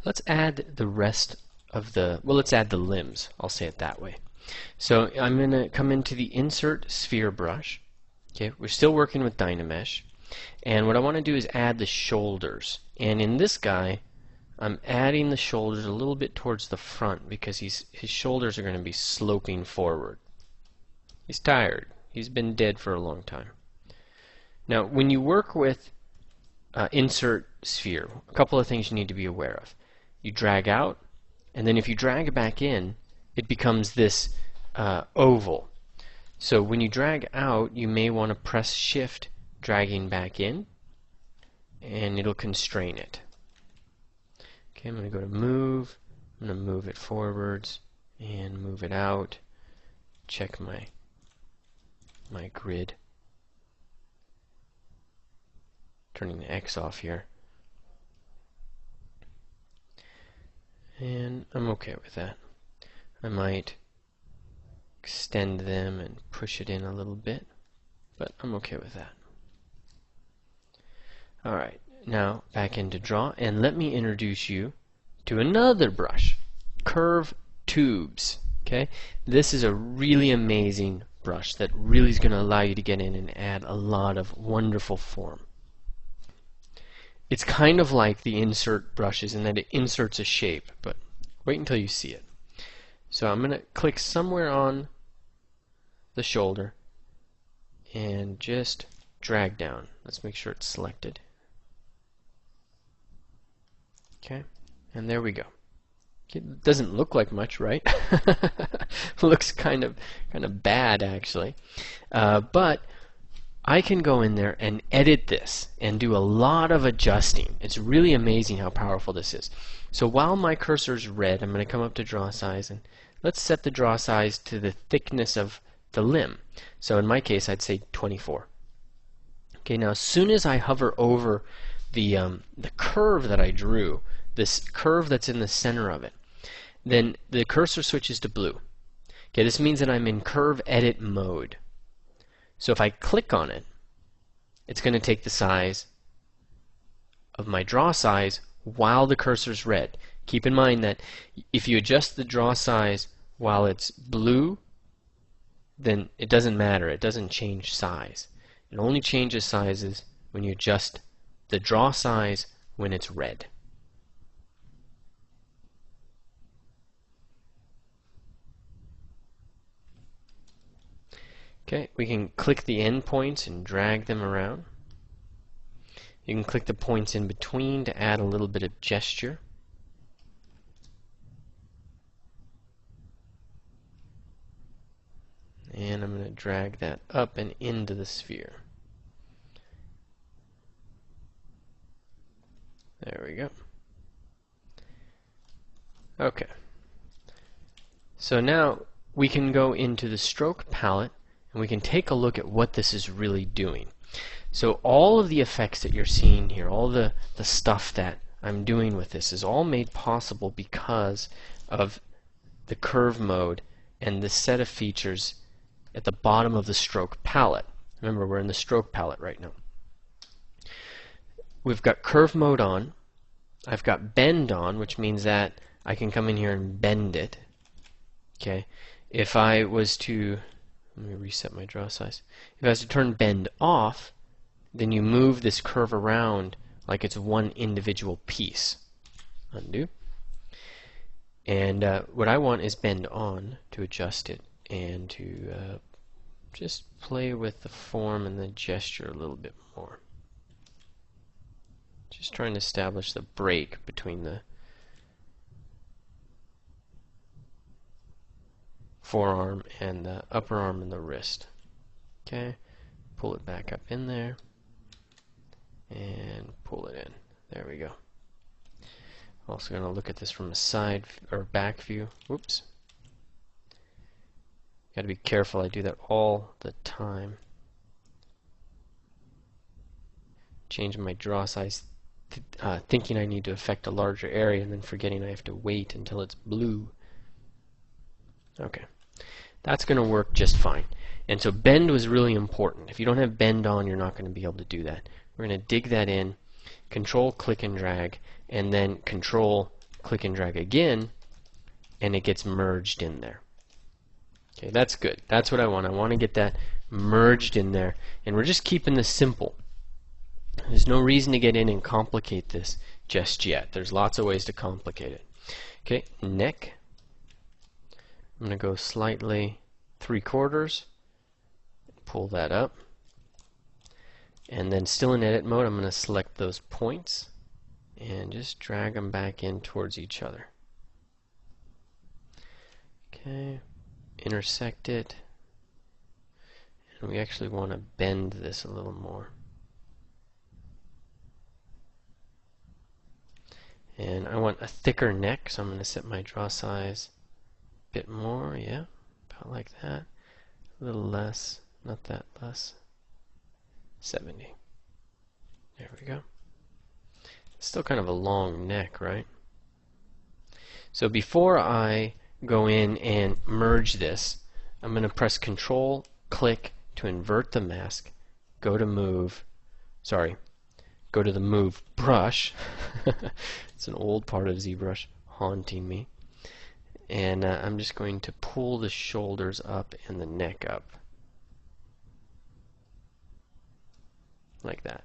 Let's add the rest of let's add the limbs. I'll say it that way. So I'm going to come into the Insert Sphere brush. Okay, we're still working with Dynamesh. And what I want to do is add the shoulders. And in this guy, I'm adding the shoulders a little bit towards the front because his shoulders are going to be sloping forward. He's tired. He's been dead for a long time. Now, when you work with Insert Sphere, a couple of things you need to be aware of. You drag out, and then if you drag back in, it becomes this oval. So when you drag out, you may want to press Shift, dragging back in, and it'll constrain it. Okay, I'm going to go to Move. I'm going to move it forwards and move it out. Check my grid. Turning the X off here. And I'm okay with that. I might extend them and push it in a little bit, but I'm okay with that. Alright, now back into Draw, and let me introduce you to another brush, Curve Tubes. Okay, this is a really amazing brush that really is going to allow you to get in and add a lot of wonderful form. It's kind of like the insert brushes in that it inserts a shape, but wait until you see it. So I'm going to click somewhere on the shoulder and just drag down. Let's make sure it's selected. Okay, and there we go. It doesn't look like much, right? Looks kind of bad actually, but I can go in there and edit this and do a lot of adjusting. It's really amazing how powerful this is. So while my cursor's red, I'm going to come up to draw size, and let's set the draw size to the thickness of the limb. So in my case, I'd say 24. Okay, now as soon as I hover over the curve that I drew, this curve that's in the center of it, then the cursor switches to blue. Okay, this means that I'm in curve edit mode. So if I click on it, it's going to take the size of my draw size while the cursor's red. Keep in mind that if you adjust the draw size while it's blue, then it doesn't matter. It doesn't change size. It only changes sizes when you adjust the draw size when it's red. Okay, we can click the endpoints and drag them around. You can click the points in between to add a little bit of gesture. And I'm going to drag that up and into the sphere. There we go. Okay. So now we can go into the stroke palette and we can take a look at what this is really doing. So all of the effects that you're seeing here, all the stuff that I'm doing with this is all made possible because of the curve mode and the set of features at the bottom of the stroke palette. Remember, we're in the stroke palette right now. We've got curve mode on. I've got bend on, which means that I can come in here and bend it. Okay. If I was to, let me reset my draw size. If I was to turn bend off, then you move this curve around like it's one individual piece. Undo. And what I want is bend on to adjust it and to just play with the form and the gesture a little bit more. Just trying to establish the break between the forearm and the upper arm and the wrist. Okay, pull it back up in there and pull it in. There we go. Also going to look at this from a side or back view. Whoops. Got to be careful, I do that all the time. Change my draw size, thinking I need to affect a larger area and then forgetting I have to wait until it's blue. Okay, that's going to work just fine. And so bend was really important. If you don't have bend on, you're not going to be able to do that. We're going to dig that in, control click and drag, and then control click and drag again, and it gets merged in there. Okay, that's good. That's what I want. I want to get that merged in there. And we're just keeping this simple. There's no reason to get in and complicate this just yet. There's lots of ways to complicate it. Okay, neck. I'm going to go slightly 3/4. Pull that up. And then still in edit mode, I'm going to select those points and just drag them back in towards each other. Okay, intersect it. And we actually want to bend this a little more. And I want a thicker neck, so I'm going to set my draw size a bit more, yeah, about like that. A little less, not that less. 70. There we go. It's still kind of a long neck, right? So before I go in and merge this, I'm going to press Control, click to invert the mask, go to move, go to the move brush. It's an old part of ZBrush haunting me. And I'm just going to pull the shoulders up and the neck up. Like that.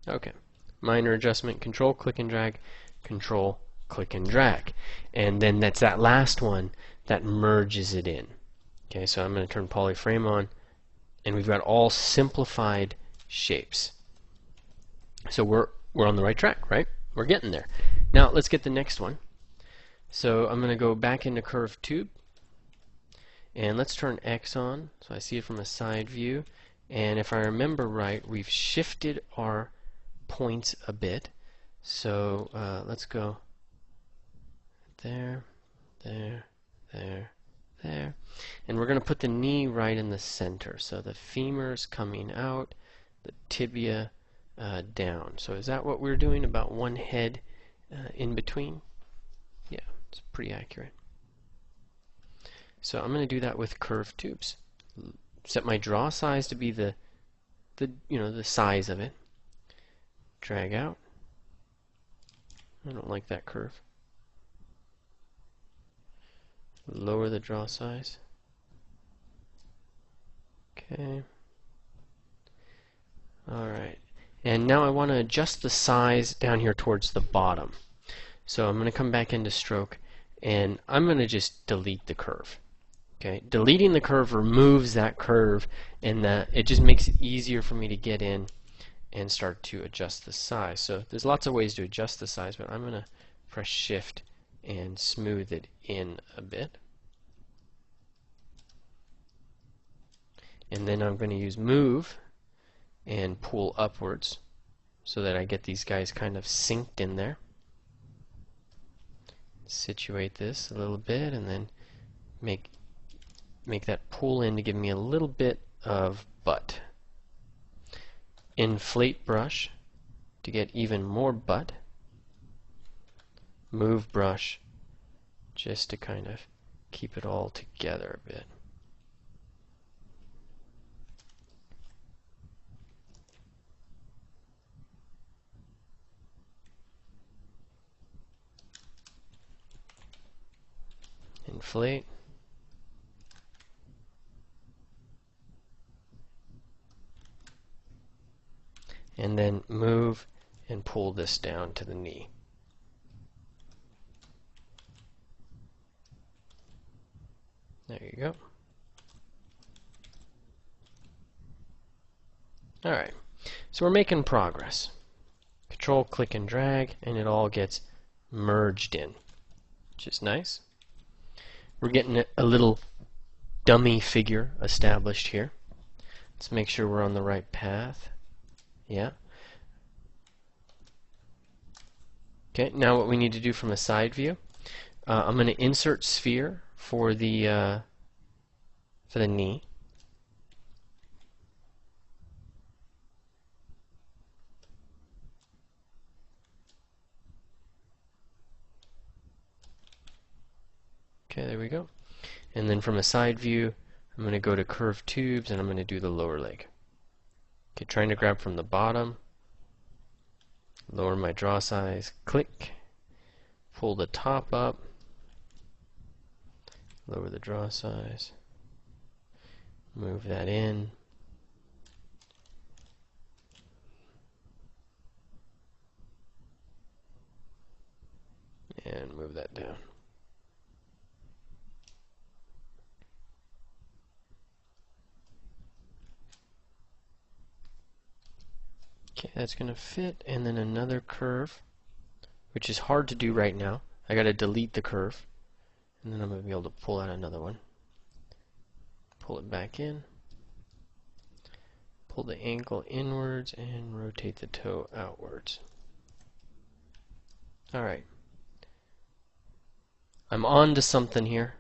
Okay. Minor adjustment, Control, click and drag, Control, click and drag. And then that's that last one that merges it in. Okay, so I'm going to turn polyframe on, and we've got all simplified shapes. So we're on the right track, right? We're getting there. Now let's get the next one. So I'm going to go back into Curve Tube, and let's turn X on so I see it from a side view. And if I remember right, we've shifted our points a bit. So let's go there, there, there, there. And we're going to put the knee right in the center. So the femur's coming out, the tibia down. So is that what we're doing? About one head in between? Yeah, it's pretty accurate. So I'm going to do that with curved tubes. Set my draw size to be the size of it. Drag out. I don't like that curve. Lower the draw size. Okay. Alright. And now I want to adjust the size down here towards the bottom. So I'm going to come back into stroke, and I'm going to just delete the curve. Okay. Deleting the curve removes that curve, and it just makes it easier for me to get in and start to adjust the size. So there's lots of ways to adjust the size, but I'm going to press Shift and smooth it in a bit. And then I'm going to use Move and pull upwards so that I get these guys kind of synced in there. Situate this a little bit, and then make that pull in to give me a little bit of butt. Inflate brush to get even more butt. Move brush just to kind of keep it all together a bit. Inflate. And then move and pull this down to the knee. There you go. Alright, so we're making progress. Control, click and drag, and it all gets merged in, which is nice. We're getting a little dummy figure established here. Let's make sure we're on the right path. Yeah. Okay, now what we need to do from a side view, I'm going to insert sphere for the knee. Okay, there we go. And then from a side view, I'm going to go to curved tubes and I'm going to do the lower leg. Okay, trying to grab from the bottom, lower my draw size, click, pull the top up, lower the draw size, move that in, and move that down. Okay, that's going to fit, and then another curve, which is hard to do right now. I got to delete the curve, and then I'm going to be able to pull out another one. Pull it back in, pull the ankle inwards, and rotate the toe outwards. Alright. I'm on to something here.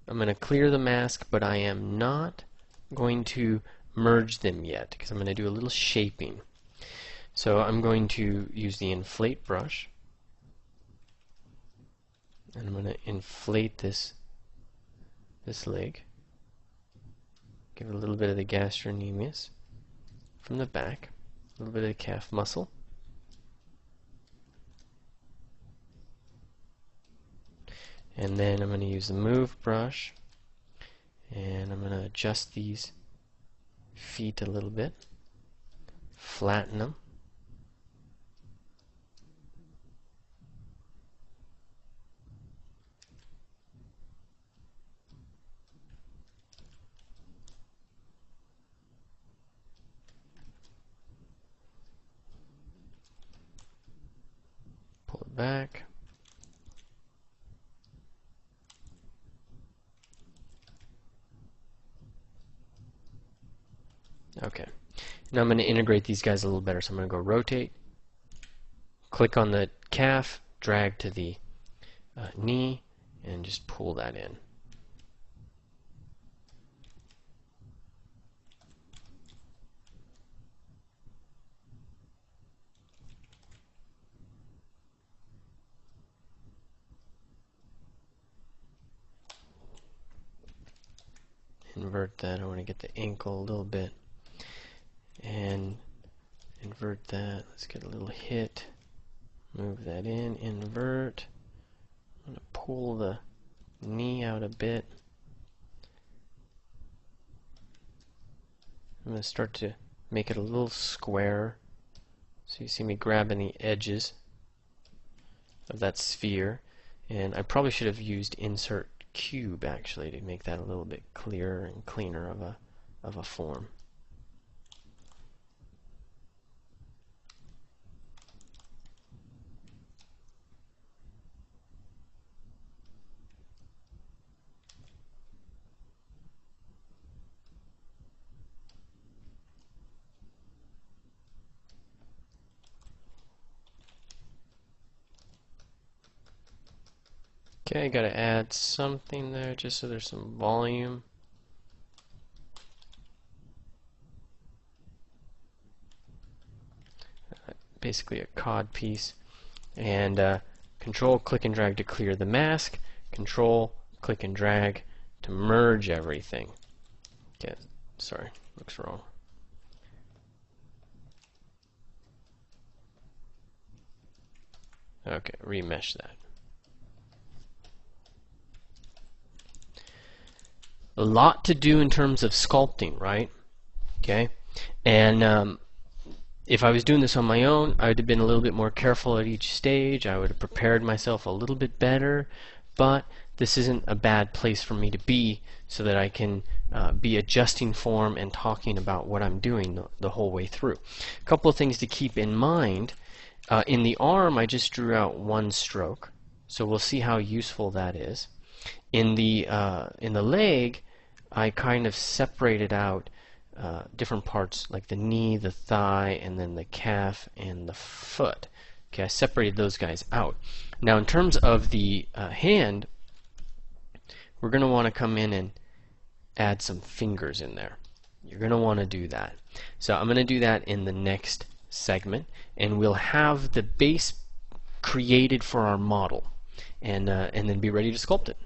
I'm going to clear the mask, but I am not going to merge them yet because I'm going to do a little shaping. So I'm going to use the inflate brush, and I'm going to inflate this leg. Give it a little bit of the gastrocnemius from the back, a little bit of the calf muscle. And then I'm going to use the move brush, and I'm going to adjust these feet a little bit, flatten them, pull it back, okay. Now I'm going to integrate these guys a little better. So I'm going to go rotate, click on the calf, drag to the knee, and just pull that in. Invert that. I want to get the ankle a little bit. And invert that. Let's get a little hit. Move that in. Invert. I'm going to pull the knee out a bit. I'm going to start to make it a little square. So you see me grabbing the edges of that sphere. And I probably should have used insert cube actually to make that a little bit clearer and cleaner of a form. Okay, I gotta add something there just so there's some volume. Basically a cod piece. And control, click and drag to clear the mask. Control, click and drag to merge everything. Okay, sorry, looks wrong. Okay, remesh that. A lot to do in terms of sculpting, right? Okay, and if I was doing this on my own, I would have been a little bit more careful at each stage. I would have prepared myself a little bit better, but this isn't a bad place for me to be so that I can be adjusting form and talking about what I'm doing the whole way through. A couple of things to keep in mind. In the arm, I just drew out one stroke, so we'll see how useful that is. In the leg, I kind of separated out different parts like the knee, the thigh, and then the calf and the foot. Okay, I separated those guys out. Now in terms of the hand, we're going to want to come in and add some fingers in there. You're going to want to do that. So I'm going to do that in the next segment, and we'll have the base created for our model. and then be ready to sculpt it.